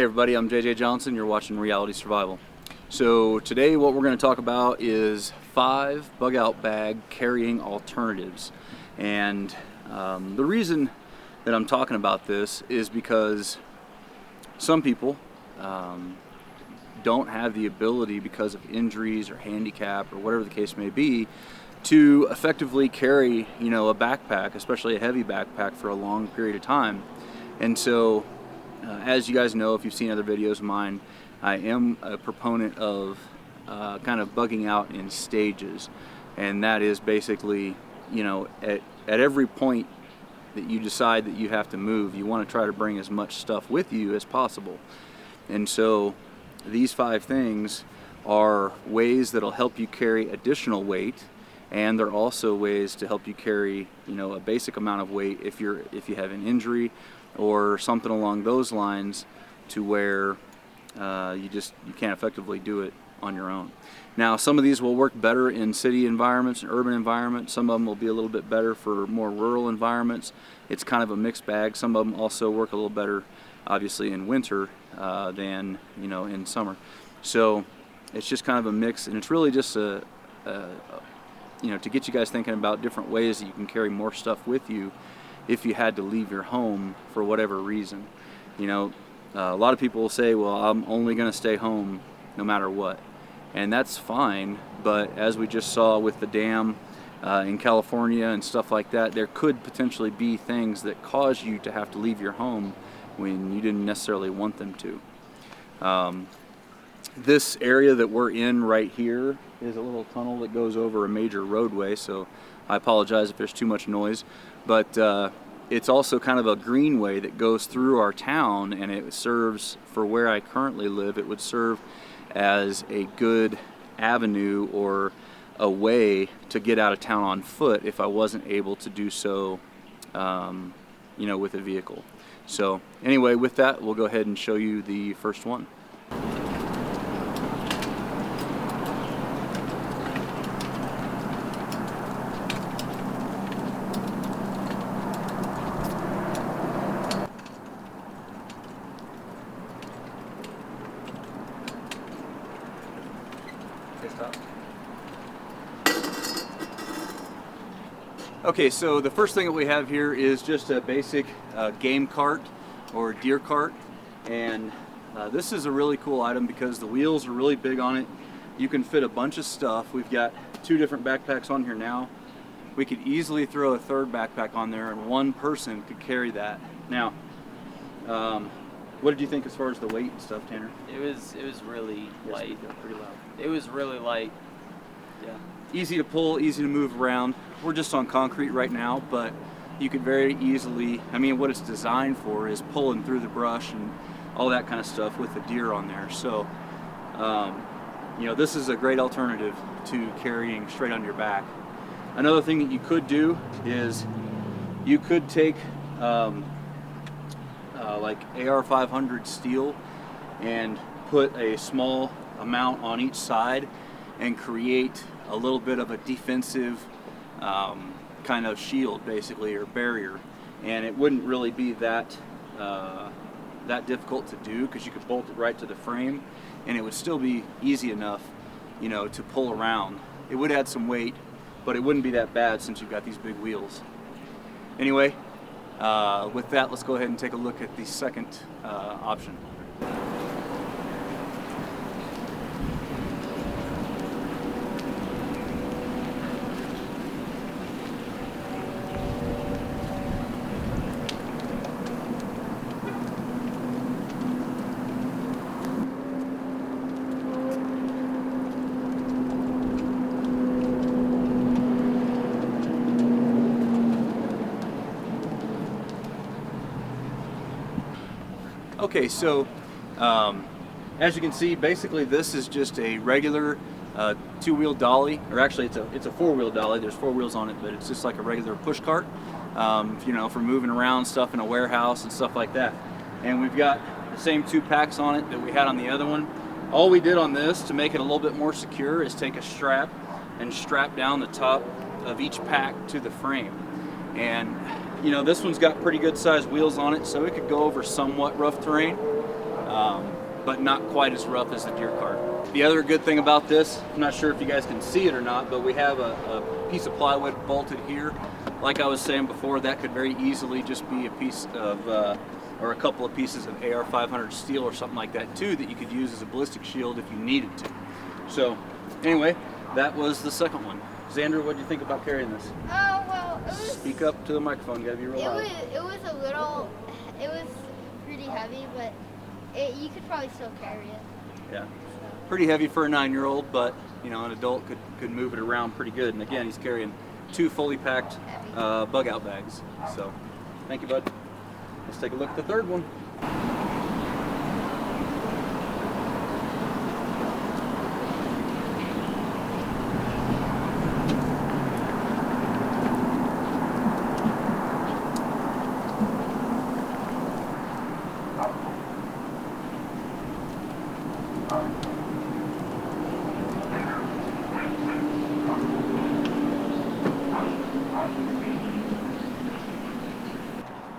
Hey everybody, I'm JJ Johnson. You're watching Reality Survival. So today what we're going to talk about is 5 bug out bag carrying alternatives. And the reason that I'm talking about this is because some people don't have the ability, because of injuries or handicap or whatever the case may be, to effectively carry, a backpack, especially a heavy backpack, for a long period of time. And so as you guys know, if you've seen other videos of mine, I am a proponent of kind of bugging out in stages. And that is basically, at every point that you decide that you have to move, you want to try to bring as much stuff with you as possible. And so these 5 things are ways that'll help you carry additional weight, and they're also ways to help you carry, a basic amount of weight if you have an injury or something along those lines, to where you can't effectively do it on your own. Now, some of these will work better in city environments and urban environments. Some of them will be a little bit better for more rural environments. It's kind of a mixed bag. Some of them also work a little better, obviously, in winter than in summer. So it's just kind of a mix, and it's really just to get you guys thinking about different ways that you can carry more stuff with you if you had to leave your home for whatever reason. A lot of people will say, well, I'm only going to stay home no matter what. And that's fine, but as we just saw with the dam in California and stuff like that, there could potentially be things that cause you to have to leave your home when you didn't necessarily want them to. This area that we're in right here is a little tunnel that goes over a major roadway, so I apologize if there's too much noise, but it's also kind of a greenway that goes through our town, and it serves, for where I currently live, it would serve as a good avenue or a way to get out of town on foot if I wasn't able to do so with a vehicle. So anyway, with that, we'll go ahead and show you the first one. Okay, so the first thing that we have here is just a basic game cart or deer cart, and this is a really cool item because the wheels are really big on it. You can fit a bunch of stuff. We've got 2 different backpacks on here now. We could easily throw a 3rd backpack on there, and one person could carry that. Now, what did you think as far as the weight and stuff, Tanner? It was really light. Pretty loud. It was really light. Yeah. Easy to pull, easy to move around. We're just on concrete right now, but you could very easily, what it's designed for is pulling through the brush and all that kind of stuff with the deer on there. So, this is a great alternative to carrying straight on your back. Another thing that you could do is you could take like AR-500 steel and put a small amount on each side and create a little bit of a defensive kind of shield, basically, or barrier, and it wouldn't really be that difficult to do, because you could bolt it right to the frame and it would still be easy enough to pull around. It would add some weight, but it wouldn't be that bad since you've got these big wheels. Anyway, with that, let's go ahead and take a look at the second option. Okay, so as you can see, basically this is just a regular 2-wheel dolly, or actually it's a 4-wheel dolly. There's 4 wheels on it, but it's just like a regular push cart, for moving around stuff in a warehouse and stuff like that. And we've got the same 2 packs on it that we had on the other one. All we did on this to make it a little bit more secure is take a strap and strap down the top of each pack to the frame. And this one's got pretty good sized wheels on it, so it could go over somewhat rough terrain. but not quite as rough as the deer cart. The other good thing about this, I'm not sure if you guys can see it or not, but we have a piece of plywood bolted here. Like I was saying before, that could very easily just be a piece of, or a couple of pieces of AR-500 steel or something like that too, that you could use as a ballistic shield if you needed to. So anyway, that was the second one. Xander, what do you think about carrying this? Oh, well, it was... Speak up to the microphone, you gotta be real loud. It was pretty heavy, but you could probably still carry it. Yeah. Pretty heavy for a 9-year-old, but you know, an adult could move it around pretty good. And again, he's carrying 2 fully packed bug out bags. So, thank you, bud. Let's take a look at the third one.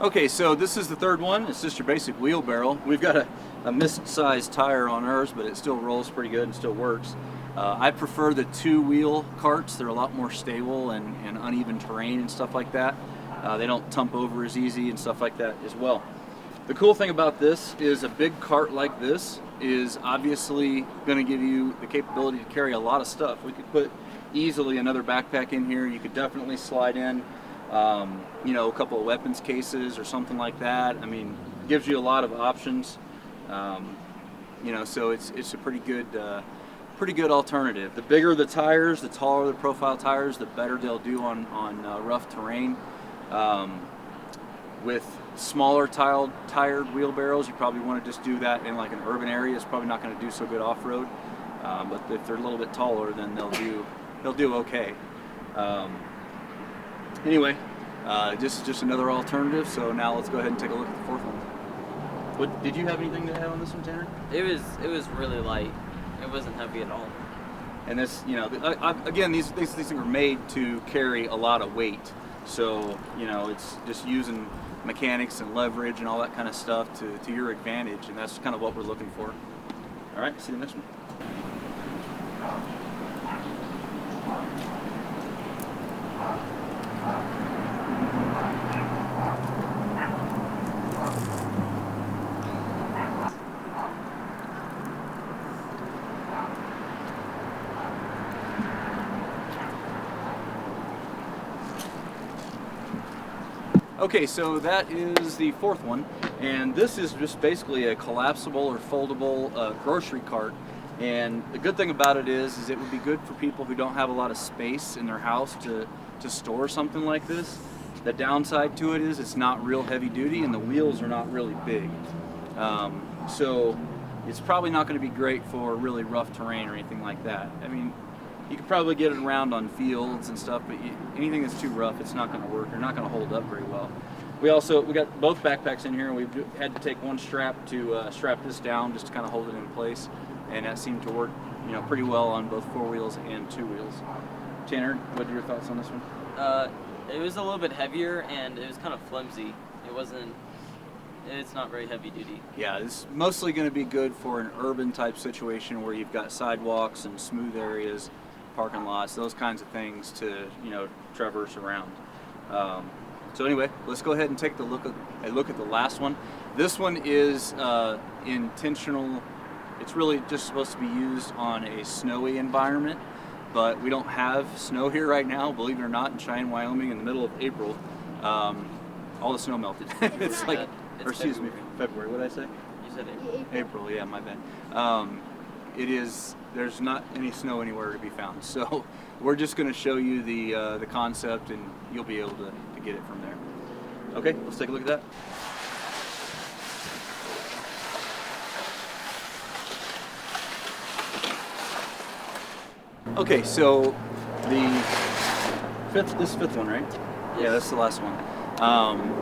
Okay, so this is the third one. It's just your basic wheelbarrow. We've got a mist-sized tire on ours, but it still rolls pretty good and still works. I prefer the 2-wheel carts. They're a lot more stable and uneven terrain and stuff like that. They don't tump over as easy and stuff like that as well. The cool thing about this is a big cart like this is obviously going to give you the capability to carry a lot of stuff. We could put easily another backpack in here. You could definitely slide in you know, a couple of weapons cases or something like that. I mean, it gives you a lot of options. You know, so it's a pretty good alternative. The bigger the tires, the taller the profile tires, the better they'll do on rough terrain. With smaller tired wheelbarrows, you probably want to just do that in like an urban area. It's probably not going to do so good off-road. But if they're a little bit taller, then they'll do okay. Anyway, this is just another alternative. So now let's go ahead and take a look at the fourth one. What did you have anything to add on this one, Tanner? It was really light. It wasn't heavy at all. And this, you know, again, these things are made to carry a lot of weight. So, you know, it's just using mechanics and leverage and all that kind of stuff to your advantage, and that's kind of what we're looking for. All right, see you next one. Okay, so that is the fourth one, and this is just basically a collapsible or foldable grocery cart. And the good thing about it is it would be good for people who don't have a lot of space in their house to store something like this. The downside to it is it's not real heavy duty and the wheels are not really big. So it's probably not going to be great for really rough terrain or anything like that. I mean, you could probably get it around on fields and stuff, but anything that's too rough, it's not going to work. They're not going to hold up very well. We got both backpacks in here, and we've had to take one strap to strap this down just to kind of hold it in place, and that seemed to work, you know, pretty well on both 4 wheels and 2 wheels. Tanner, what are your thoughts on this one? It was a little bit heavier, and it was kind of flimsy. It's not very heavy duty. Yeah, it's mostly going to be good for an urban type situation where you've got sidewalks and smooth areas, parking lots, those kinds of things to, you know, traverse around. So anyway, let's go ahead and take a look at the last one. This one is intentional. It's really just supposed to be used on a snowy environment, but we don't have snow here right now, believe it or not, in Cheyenne, Wyoming, in the middle of April. All the snow melted. It's like, it's or excuse me, February. What did I say? You said April. April, yeah, my bad. There's not any snow anywhere to be found. So we're just going to show you the concept, and you'll be able to get it from there. Okay, let's take a look at that. Okay, so this fifth one, right? Yes. Yeah, that's the last one.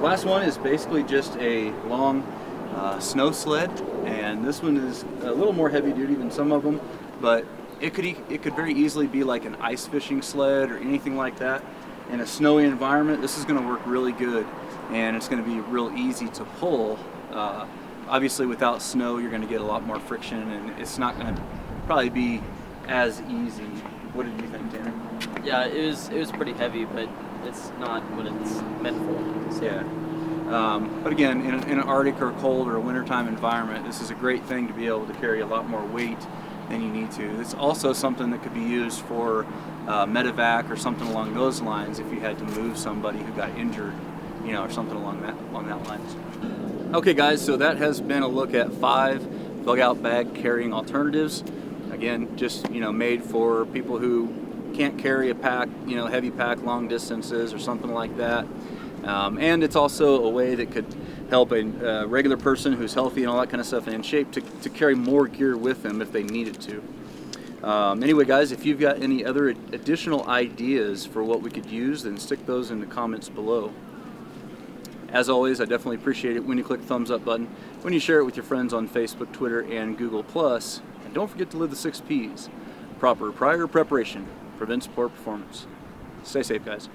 Last one is basically just a long snow sled, and this one is a little more heavy duty than some of them, but it could very easily be like an ice fishing sled or anything like that. In a snowy environment, this is going to work really good, and it's going to be real easy to pull Obviously without snow you're going to get a lot more friction, and it's not going to probably be as easy. What did you think, Tanner? Yeah, it was pretty heavy, but it's not what it's meant for. So. Yeah. But again, in an Arctic or cold or a wintertime environment, this is a great thing to be able to carry a lot more weight than you need to. It's also something that could be used for medevac or something along those lines if you had to move somebody who got injured, you know, or something along that lines. Okay guys, so that has been a look at 5 bug out bag carrying alternatives. Again, just, you know, made for people who can't carry a pack, you know, heavy pack long distances or something like that. And it's also a way that could help a regular person who's healthy and all that kind of stuff and in shape to carry more gear with them if they needed to. Anyway guys, if you've got any other additional ideas for what we could use, then stick those in the comments below. As always, I definitely appreciate it when you click the thumbs up button, when you share it with your friends on Facebook, Twitter, and Google+. And don't forget to live the 6 Ps. Proper prior preparation prevents poor performance. Stay safe, guys.